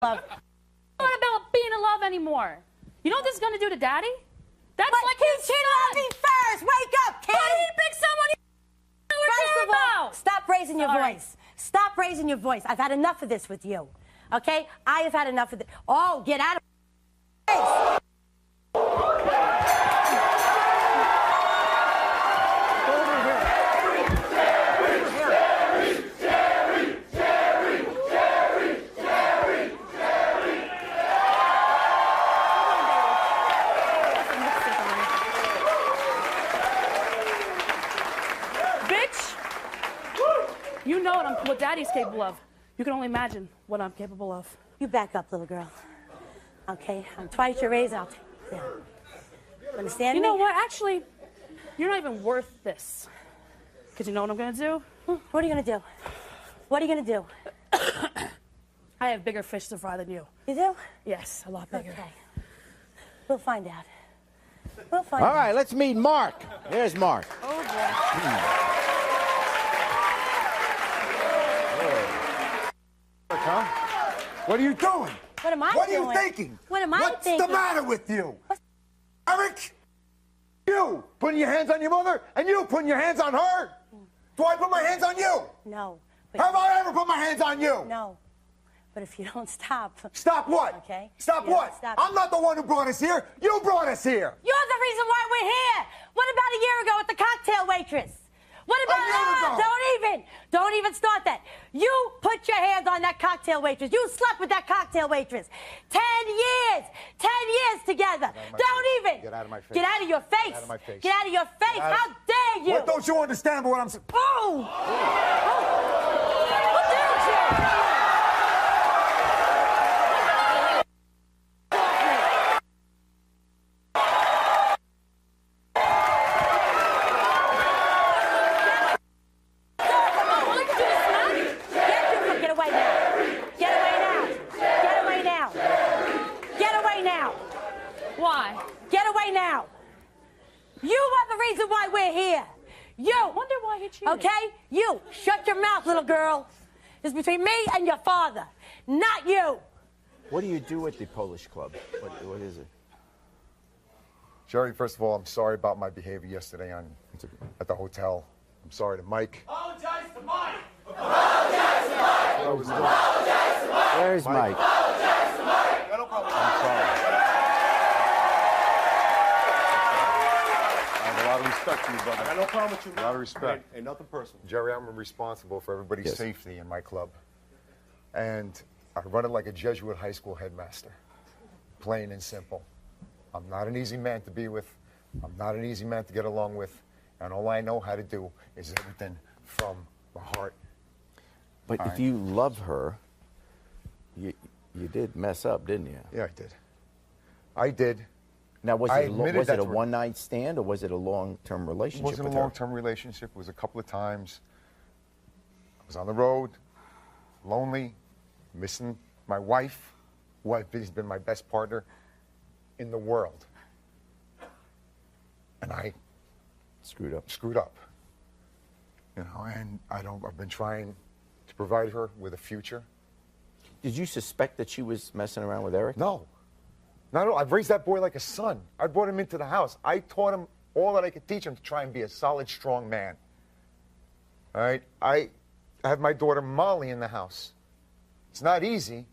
love. Not about being in love anymore. You know what this is gonna do to Daddy? That's But like he his cheated on me first. Wake up, kid. But he picked someone you never First cared of all, about. stop raising your Sorry. voice. Stop raising your voice. I've had enough of this with you. Okay? I have had enough of this. Oh, get out of my face. You know what Daddy's capable of. You can only imagine what I'm capable of. You back up, little girl. Okay? I'm twice your age. I'll take you down. Understand You me? know what? Actually, you're not even worth this. Because you know what I'm going to do? What are you going to do? What are you going to do? I have bigger fish to fry than you. You do? Yes, a lot bigger. Okay. We'll find out. We'll find out. All right, let's meet Mark. There's Mark. Oh, boy. Huh? What are you doing? What am I What are doing? you thinking? What am I What's thinking? the matter with you? What's- Eric? You putting your hands on your mother and you putting your hands on her? Do I put my hands on you? No. But Have I ever put my hands on you? No. But if you don't stop. Stop what? Okay. Stop You what? don't stop. I'm not the one who brought us here. You brought us here. You're the reason why we're here. What about a year ago with the cocktail waitress? What about year ago? Don't even start that. You put your hands on that cocktail waitress. You slept with that cocktail waitress. 10 years. 10 years together. Don't even. Get out of my face. Get out of your face. Get out of my face. Get out of your face. How dare you? What don't you understand about what I'm saying? Oh! What did you? Get away now. Get away now. Get away now. Get away now. Why? Get away now. You are the reason why we're here. You. I wonder why he cheated. Okay? You. Shut your mouth, little girl. It's between me and your father, not you. What do you do at the Polish club? What is it? Jerry, first of all, I'm sorry about my behavior yesterday at the hotel. I'm sorry to Mike. Apologize to Mike. Where's Mike? No problem. I'm sorry. I have a lot of respect for you, brother. I got no problem with you. A lot of respect. Ain't nothing personal. Jerry, I'm responsible for everybody's Yes. safety in my club. And I run it like a Jesuit high school headmaster. Plain and simple. I'm not an easy man to be with. I'm not an easy man to get along with. And all I know how to do is everything from my heart. But if you love her, you did mess up, didn't you? Yeah, I did. I did. Now, was I it admitted that a to her. one-night stand or was it a long-term It relationship wasn't a with her? long-term relationship. It was a couple of times. I was on the road, lonely, missing my wife, who has been my best partner in the world. And I Screwed up. screwed up. You know, and I've been trying to provide her with a future. Did you suspect that she was messing around with Eric? No. Not at all. I've raised that boy like a son. I brought him into the house. I taught him all that I could teach him to try and be a solid, strong man. All right? I have my daughter Molly in the house. It's not easy,